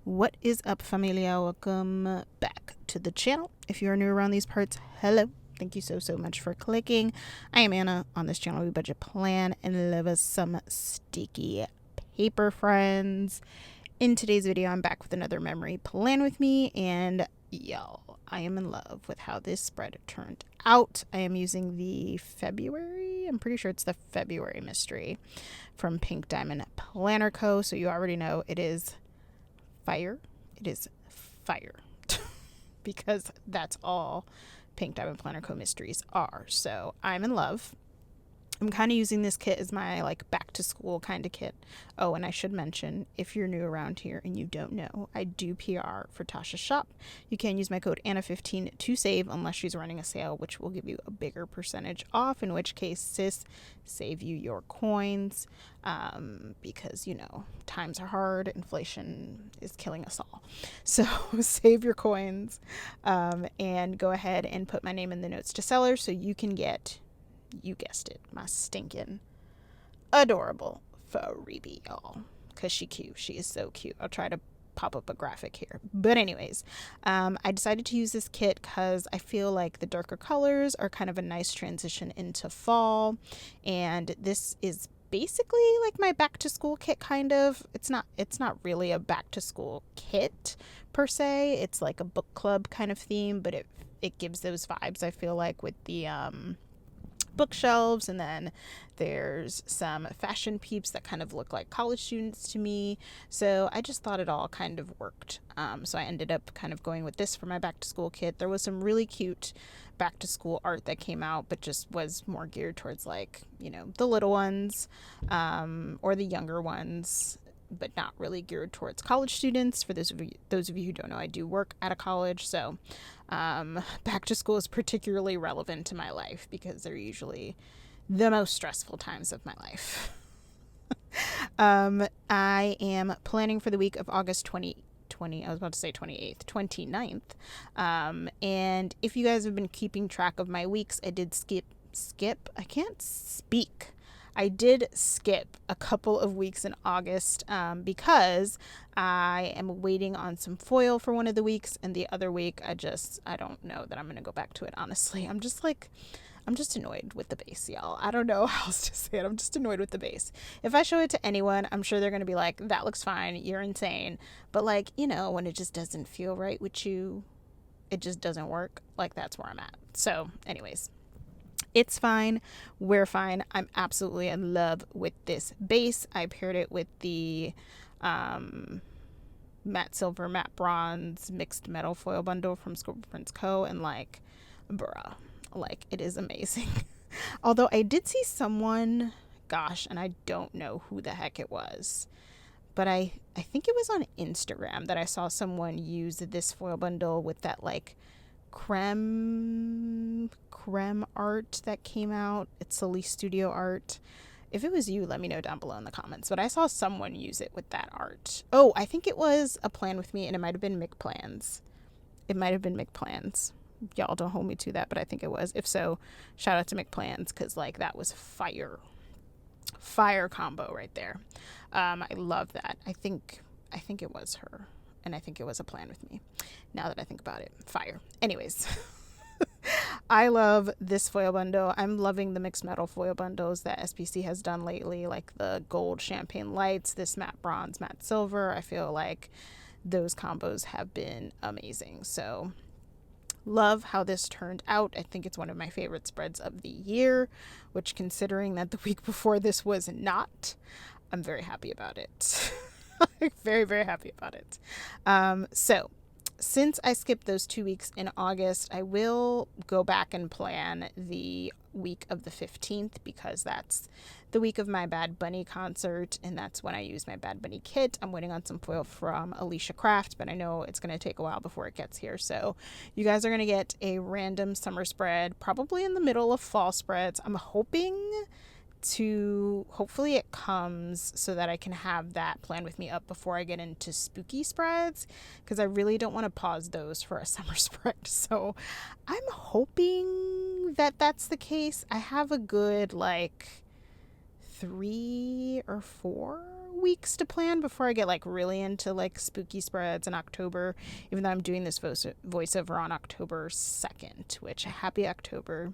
What is up, familia? Welcome back to the channel. If you are new around these parts, hello. Thank you so much for clicking. I am Anna. On this channel, we budget plan and love us some sticky paper, friends. In today's video, I'm back with another memory plan with me, and y'all, I am in love with how this spread turned out. I am using the February, I'm pretty sure it's the February mystery from Pink Diamond Planner Co. So you already know it is fire. It is fire because that's all Pink Diamond Planner Co. mysteries are. So I'm in love. I'm kind of using this kit as my like back to school kind of kit. Oh, and I should mention, if you're new around here and you don't know, I do PR for Tasha's shop. You can use my code Anna15 to save unless she's running a sale, which will give you a bigger percentage off, in which case, sis, save you your coins, because, you know, times are hard. Inflation is killing us all. So save your coins, and go ahead and put my name in the notes to seller so you can get, you guessed it, my stinking adorable freebie, y'all, because she cute. She is so cute. I'll try to pop up a graphic here, but anyways, I decided to use this kit because I feel like the darker colors are kind of a nice transition into fall, and this is basically like my back to school kit, kind of. It's not really a back to school kit per se. It's like a book club kind of theme, but it gives those vibes, I feel like, with the bookshelves, and then there's some fashion peeps that kind of look like college students to me, so I just thought it all kind of worked. So I ended up kind of going with this for my back to school kit. There was some really cute back to school art that came out, but just was more geared towards, like, you know, the little ones, or the younger ones, but not really geared towards college students. For those of you who don't know, I do work at a college, so back to school is particularly relevant to my life because they're usually the most stressful times of my life. I am planning for the week of August 2020. I was about to say 28th, 29th. And if you guys have been keeping track of my weeks, I did skip. I can't speak. I did skip a couple of weeks in August because I am waiting on some foil for one of the weeks, and the other week I don't know that I'm going to go back to it, honestly. I'm just annoyed with the base, y'all. I don't know how else to say it. I'm just annoyed with the base. If I show it to anyone, I'm sure they're going to be like, that looks fine, you're insane. But, like, you know, when it just doesn't feel right with you, it just doesn't work. Like, that's where I'm at. So anyways, it's fine. We're fine. I'm absolutely in love with this base. I paired it with the matte silver, matte bronze mixed metal foil bundle from Scribble Prints Co. And, like, bruh, like, it is amazing. Although I did see someone, gosh, and I don't know who the heck it was, but I think it was on Instagram that I saw someone use this foil bundle with that, like, creme art that came out. It's Solis Studio art. If it was you, let me know down below in the comments. But I saw someone use it with that art. Oh, I think it was a plan with me, and it might have been Mick Plans. Y'all don't hold me to that, but I think it was. If so, shout out to Mick Plans, because, like, that was fire combo right there. I love that. I think it was her, and I think it was a plan with me, now that I think about it. Fire. Anyways, I love this foil bundle. I'm loving the mixed metal foil bundles that SPC has done lately, like the gold champagne lights, this matte bronze, matte silver. I feel like those combos have been amazing. So love how this turned out. I think it's one of my favorite spreads of the year, which, considering that the week before this was not, I'm very happy about it. Very, very happy about it. So since I skipped those 2 weeks in August, I will go back and plan the week of the 15th, because that's the week of my Bad Bunny concert, and that's when I use my Bad Bunny kit. I'm waiting on some foil from Alicia Craft, but I know it's going to take a while before it gets here. So you guys are going to get a random summer spread, probably in the middle of fall spreads. I'm hopefully it comes so that I can have that plan with me up before I get into spooky spreads, because I really don't want to pause those for a summer spread. So I'm hoping that that's the case. I have a good, like, 3 or 4 weeks to plan before I get like really into like spooky spreads in October, even though I'm doing this voiceover on October 2nd, which happy October.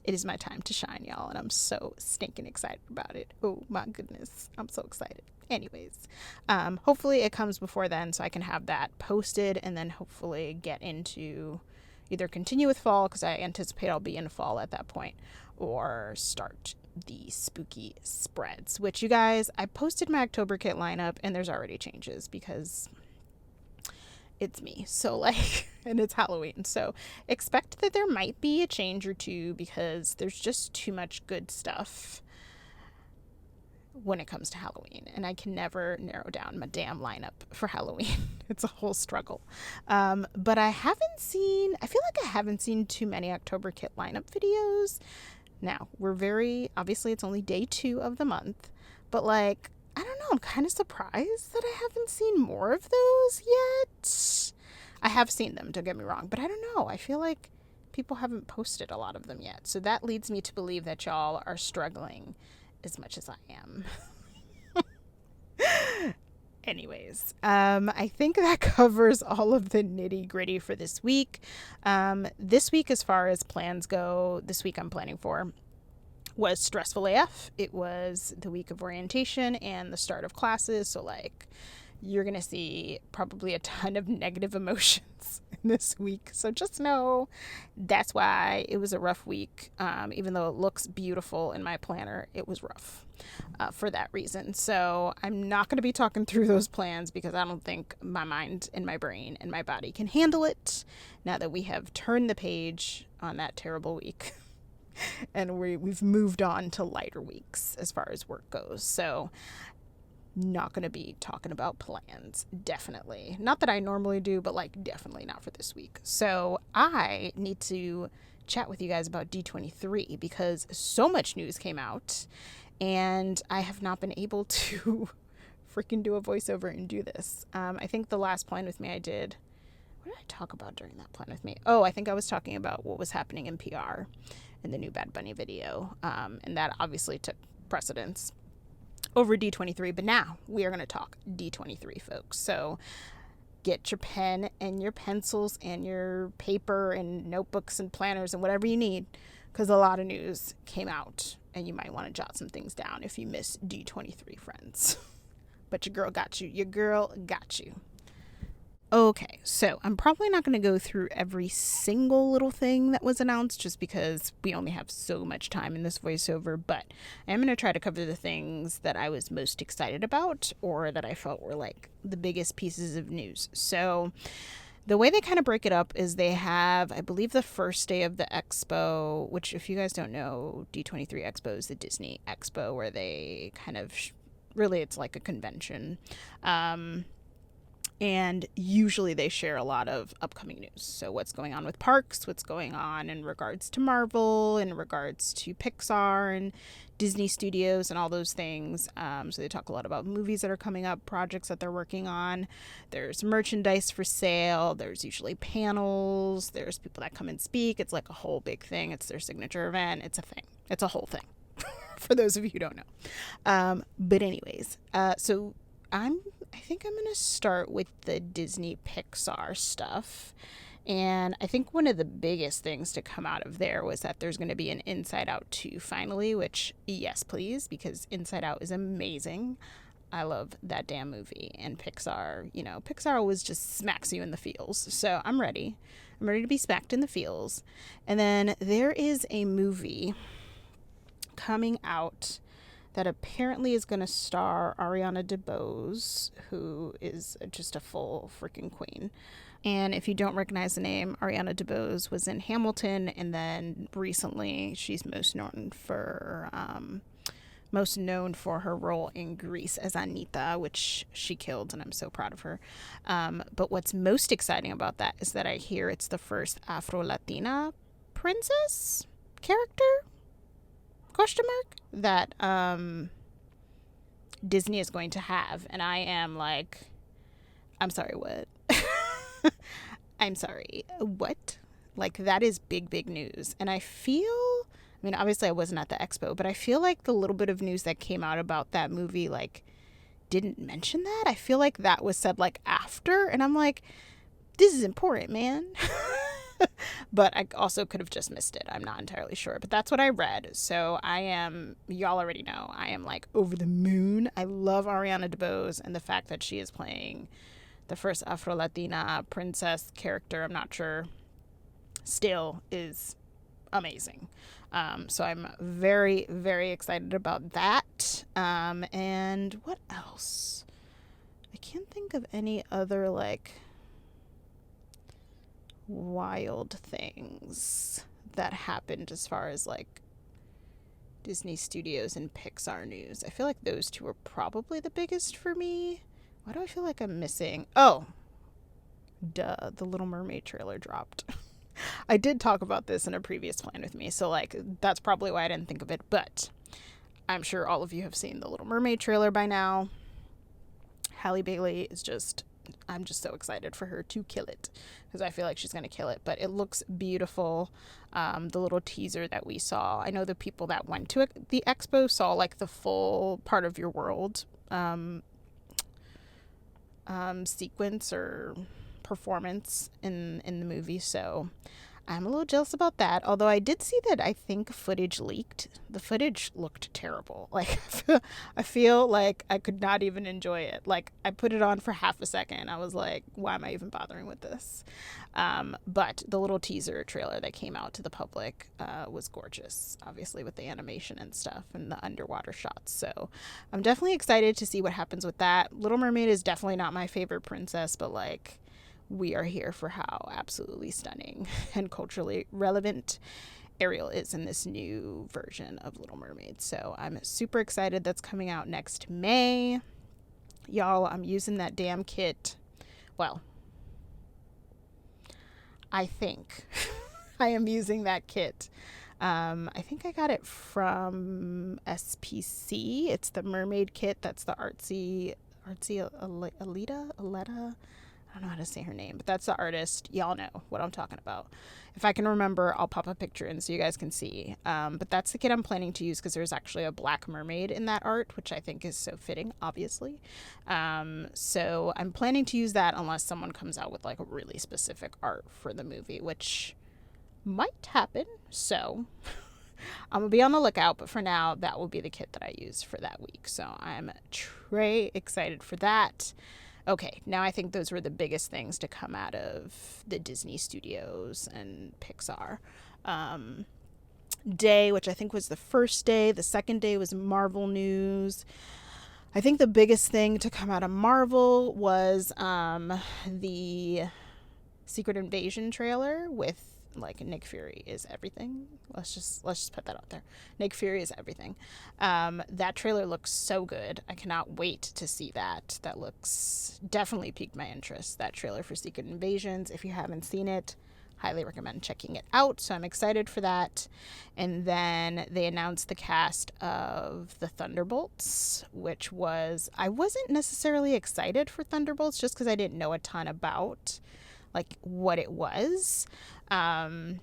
It is my time to shine, y'all, and I'm so stinking excited about it. Oh my goodness, I'm so excited. Anyways, hopefully it comes before then so I can have that posted and then hopefully get into either continue with fall, because I anticipate I'll be in fall at that point, or start the spooky spreads, which, you guys, I posted my October kit lineup and there's already changes because it's me. So like, and it's Halloween. So expect that there might be a change or two because there's just too much good stuff when it comes to Halloween, and I can never narrow down my damn lineup for Halloween. It's a whole struggle. But I feel like I haven't seen too many October kit lineup videos. Now, obviously it's only day 2 of the month, but like, I don't know, I'm kind of surprised that I haven't seen more of those yet. I have seen them, don't get me wrong, but I don't know. I feel like people haven't posted a lot of them yet. So that leads me to believe that y'all are struggling as much as I am. Anyways, I think that covers all of the nitty gritty for this week. This week, as far as plans go, this week I'm planning for was stressful AF. It was the week of orientation and the start of classes. So like, you're going to see probably a ton of negative emotions in this week. So just know that's why it was a rough week. Even though it looks beautiful in my planner, it was rough for that reason. So I'm not going to be talking through those plans because I don't think my mind and my brain and my body can handle it now that we have turned the page on that terrible week. And we've moved on to lighter weeks as far as work goes. So not going to be talking about plans, definitely. Not that I normally do, but like definitely not for this week. So I need to chat with you guys about D23 because so much news came out and I have not been able to freaking do a voiceover and do this. I think the last plan with me I did, what did I talk about during that plan with me? Oh, I think I was talking about what was happening in PR in the new Bad Bunny video. And that obviously took precedence over D23, but now we are going to talk D23, folks. So get your pen and your pencils and your paper and notebooks and planners and whatever you need, because a lot of news came out and you might want to jot some things down if you miss D23, friends. But your girl got you. Your girl got you. Okay, so I'm probably not going to go through every single little thing that was announced just because we only have so much time in this voiceover, but I'm going to try to cover the things that I was most excited about or that I felt were like the biggest pieces of news. So the way they kind of break it up is they have, I believe, the first day of the expo, which if you guys don't know, D23 Expo is the Disney Expo where they kind of, really it's like a convention. And usually they share a lot of upcoming news. So what's going on with parks, what's going on in regards to Marvel, in regards to Pixar and Disney Studios and all those things. So they talk a lot about movies that are coming up, projects that they're working on. There's merchandise for sale. There's usually panels. There's people that come and speak. It's like a whole big thing. It's their signature event. It's a thing. It's a whole thing for those of you who don't know. But anyways, so I think I'm going to start with the Disney Pixar stuff. And I think one of the biggest things to come out of there was that there's going to be an Inside Out 2 finally, which yes, please, because Inside Out is amazing. I love that damn movie. And Pixar, Pixar always just smacks you in the feels. So I'm ready. I'm ready to be smacked in the feels. And then there is a movie coming out that apparently is going to star Ariana DeBose, who is just a full freaking queen. And if you don't recognize the name, Ariana DeBose was in Hamilton, and then recently she's most known for her role in Grease as Anita, which she killed, and I'm so proud of her. But what's most exciting about that is that I hear it's the first Afro-Latina princess character? ? That Disney is going to have. And I am like, I'm sorry, what? I'm sorry, what? Like, that is big news. And I obviously I wasn't at the expo, but I feel like the little bit of news that came out about that movie, like, didn't mention that. I feel like that was said like after, and I'm like, this is important, man. But I also could have just missed it. I'm not entirely sure, but that's what I read. So y'all already know, I am like over the moon. I love Ariana DeBose, and the fact that she is playing the first Afro-Latina princess character, I'm not sure, still is amazing. So I'm very, very excited about that. And what else? I can't think of any other like wild things that happened as far as like Disney Studios and Pixar news. I feel like those two are probably the biggest for me. Why do I feel like I'm missing? Oh, duh, the Little Mermaid trailer dropped. I did talk about this in a previous plan with me, so like that's probably why I didn't think of it, but I'm sure all of you have seen the Little Mermaid trailer by now. Halle Bailey is I'm just so excited for her to kill it, because I feel like she's going to kill it, but it looks beautiful. The little teaser that we saw, I know the people that went to the expo saw like the full part of your world sequence or performance in the movie, so I'm a little jealous about that. Although I did see that I think footage leaked. The footage looked terrible. Like, I feel like I could not even enjoy it. Like, I put it on for half a second. I was like, why am I even bothering with this? But the little teaser trailer that came out to the public was gorgeous, obviously with the animation and stuff and the underwater shots. So I'm definitely excited to see what happens with that. Little Mermaid is definitely not my favorite princess, but like, we are here for how absolutely stunning and culturally relevant Ariel is in this new version of Little Mermaid. So I'm super excited. That's coming out next May. Y'all, I'm using that damn kit. Well, I think I am using that kit. I think I got it from SPC. It's the Mermaid kit. That's the artsy Aletta. I don't know how to say her name, but that's the artist. Y'all know what I'm talking about. If I can remember, I'll pop a picture in so you guys can see. But that's the kit I'm planning to use, because there's actually a black mermaid in that art, which I think is so fitting, obviously. So I'm planning to use that unless someone comes out with like a really specific art for the movie, which might happen. So I'm gonna be on the lookout, but for now, that will be the kit that I use for that week. So I'm excited for that. Okay, now I think those were the biggest things to come out of the Disney Studios and Pixar day, which I think was the first day. The second day was Marvel news. I think the biggest thing to come out of Marvel was the Secret Invasion trailer with like Nick Fury is everything. Let's just put that out there. Nick Fury is everything. That trailer looks so good. I cannot wait to see that. That looks definitely piqued my interest. That trailer for Secret Invasions. If you haven't seen it, highly recommend checking it out. So I'm excited for that. And then they announced the cast of the Thunderbolts, which I wasn't necessarily excited for Thunderbolts just because I didn't know a ton about like what it was. And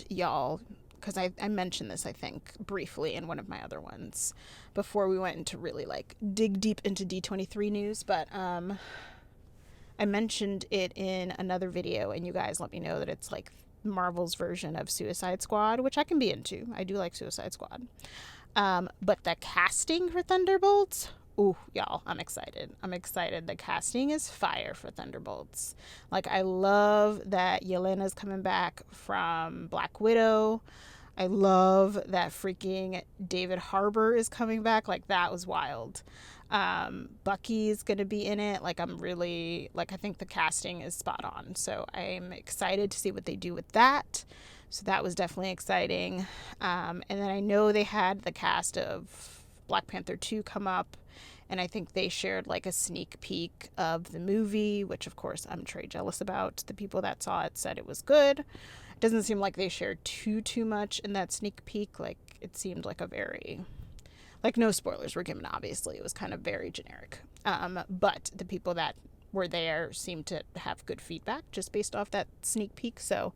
y'all, because I mentioned this, I think, briefly in one of my other ones before we went into really like dig deep into D23 news, but I mentioned it in another video, and you guys let me know that it's like Marvel's version of Suicide Squad, which I can be into. I do like Suicide Squad. But the casting for Thunderbolts, ooh, y'all, I'm excited. The casting is fire for Thunderbolts. Like, I love that Yelena's coming back from Black Widow. I love that freaking David Harbour is coming back. Like, that was wild. Bucky's going to be in it. Like, I'm really, like, I think the casting is spot on. So I'm excited to see what they do with that. So that was definitely exciting. And then I know they had the cast of Black Panther 2 come up, and I think they shared like a sneak peek of the movie, which of course I'm very jealous about. The people that saw it said it was good. It doesn't seem like they shared too much in that sneak peek. Like, it seemed like a very, like, no spoilers were given, obviously. It was kind of very generic. But the people that were there seemed to have good feedback just based off that sneak peek. So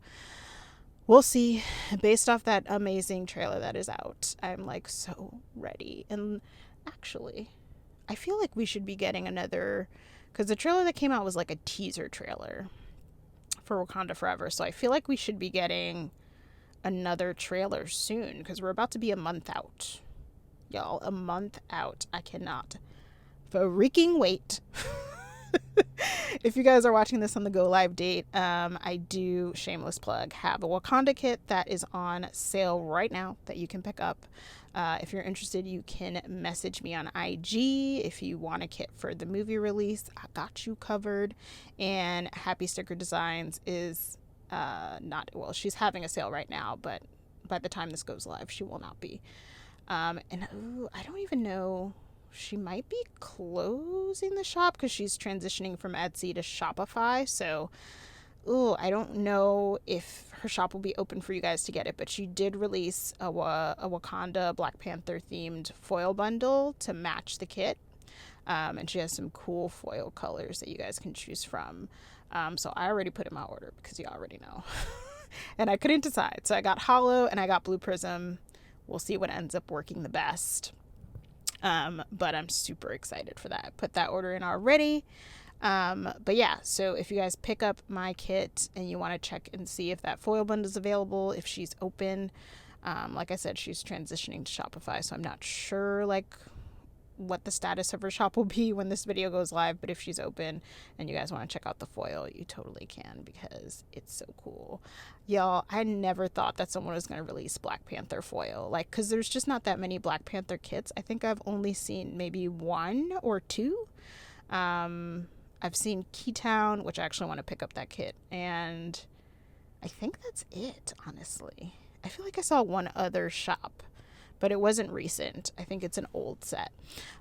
we'll see. Based off that amazing trailer that is out, I'm like so ready. And actually, I feel like we should be getting another, because the trailer that came out was like a teaser trailer for Wakanda Forever. So I feel like we should be getting another trailer soon, because we're about to be a month out. Y'all, a month out. I cannot freaking wait. If you guys are watching this on the go live date, I do, shameless plug, have a Wakanda kit that is on sale right now that you can pick up. If you're interested, you can message me on IG. If you want a kit for the movie release, I got you covered. And Happy Sticker Designs is not, well, she's having a sale right now, but by the time this goes live, she will not be. And I don't even know, she might be closing the shop because she's transitioning from Etsy to Shopify. So, I don't know if her shop will be open for you guys to get it, but she did release a Wakanda Black Panther themed foil bundle to match the kit. And she has some cool foil colors that you guys can choose from. So I already put in my order because you already know. And I couldn't decide. So I got Hollow and I got Blue Prism. We'll see what ends up working the best. But I'm super excited for that. I put that order in already. But yeah, so if you guys pick up my kit and you want to check and see if that foil bundle is available, if she's open, like I said, she's transitioning to Shopify, so I'm not sure like what the status of her shop will be when this video goes live, but if she's open and you guys want to check out the foil, you totally can because it's so cool. Y'all, I never thought that someone was going to release Black Panther foil, like, because there's just not that many Black Panther kits. I think I've only seen maybe 1 or 2. I've seen Keytown, which I actually want to pick up that kit, and I think that's it, honestly. I feel like I saw one other shop, but it wasn't recent. I think it's an old set.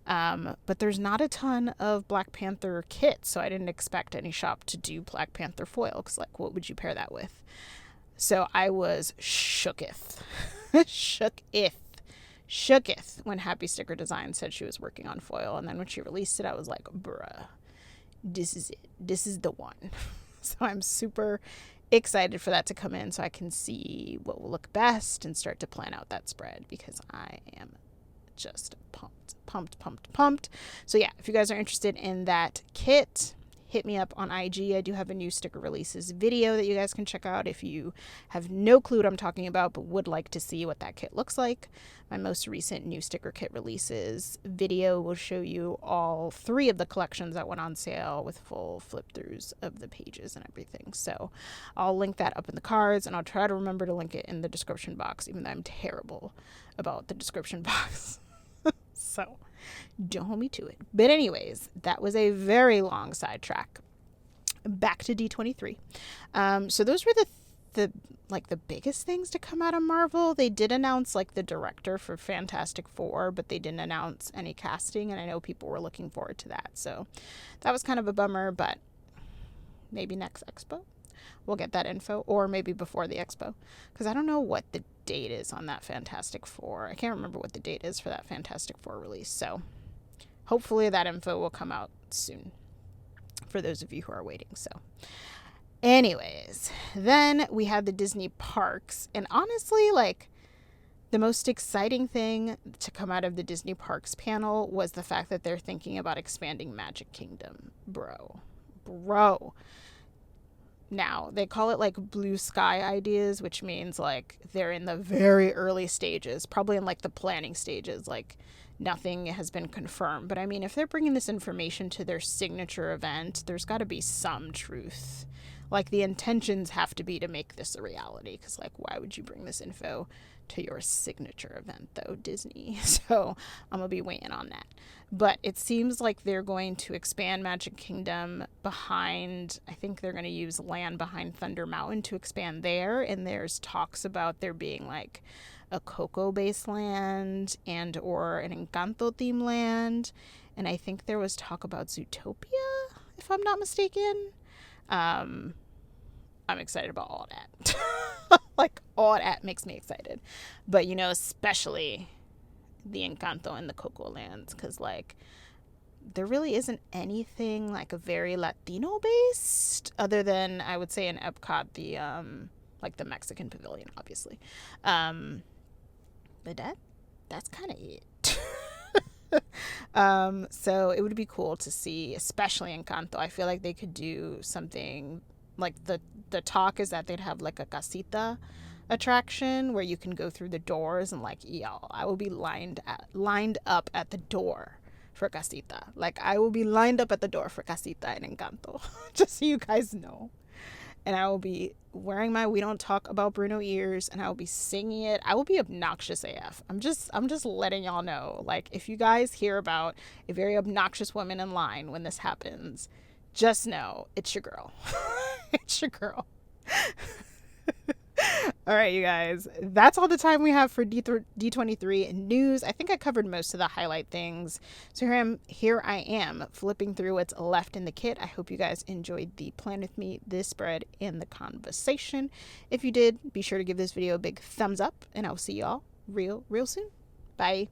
But there's not a ton of Black Panther kits, so I didn't expect any shop to do Black Panther foil, because, like, what would you pair that with? So I was shooketh. Shooketh when Happy Sticker Design said she was working on foil, and then when she released it, I was like, bruh, this is it. This is the one. So I'm super excited for that to come in so I can see what will look best and start to plan out that spread, because I am just pumped. So yeah, if you guys are interested in that kit, hit me up on IG. I do have a new sticker releases video that you guys can check out if you have no clue what I'm talking about but would like to see what that kit looks like. My most recent new sticker kit releases video will show you all 3 of the collections that went on sale with full flip throughs of the pages and everything. So I'll link that up in the cards, and I'll try to remember to link it in the description box, even though I'm terrible about the description box. So don't hold me to it. But anyways, that was a very long sidetrack. Back to D23. So those were the biggest things to come out of Marvel. They did announce like the director for Fantastic Four, but they didn't announce any casting, and I know people were looking forward to that. So that was kind of a bummer, but maybe next Expo we'll get that info, or maybe before the Expo, because I don't know what the date is on that Fantastic Four. I can't remember what the date is for that Fantastic Four release, so hopefully that info will come out soon for those of you who are waiting. So anyways, then we had the Disney parks, and honestly, like, the most exciting thing to come out of the Disney parks panel was the fact that they're thinking about expanding Magic Kingdom. Bro. Now, they call it like blue sky ideas, which means like they're in the very early stages, probably in like the planning stages, like nothing has been confirmed. But I mean, if they're bringing this information to their signature event, there's got to be some truth. Like, the intentions have to be to make this a reality, because like, why would you bring this info to your signature event though, Disney? So I'm gonna be weighing on that. But it seems like they're going to expand Magic Kingdom behind, I think they're going to use land behind Thunder Mountain to expand there, and there's talks about there being like a Coco based land and or an Encanto theme land, and I think there was talk about Zootopia, if I'm not mistaken. I'm excited about all that. Like, all that makes me excited. But, you know, especially the Encanto and the Coco lands, because, like, there really isn't anything, like, a very Latino-based, other than, I would say, in Epcot, the, like, the Mexican pavilion, obviously. But that's kind of it. So it would be cool to see, especially in Canto. I feel like they could do something like the talk is that they'd have like a casita attraction where you can go through the doors and like, y'all, I will be lined up at the door for casita. Like I will be lined up at the door for casita in Encanto, just so you guys know. And I will be wearing my "We Don't Talk About Bruno" ears, and I will be singing it. I will be obnoxious AF. I'm just letting y'all know. Like, if you guys hear about a very obnoxious woman in line when this happens, just know it's your girl. It's your girl. All right, you guys, that's all the time we have for D23 news. I think I covered most of the highlight things. So here I am flipping through what's left in the kit. I hope you guys enjoyed the plan with me, this spread, and the conversation. If you did, be sure to give this video a big thumbs up, and I'll see y'all real soon. Bye.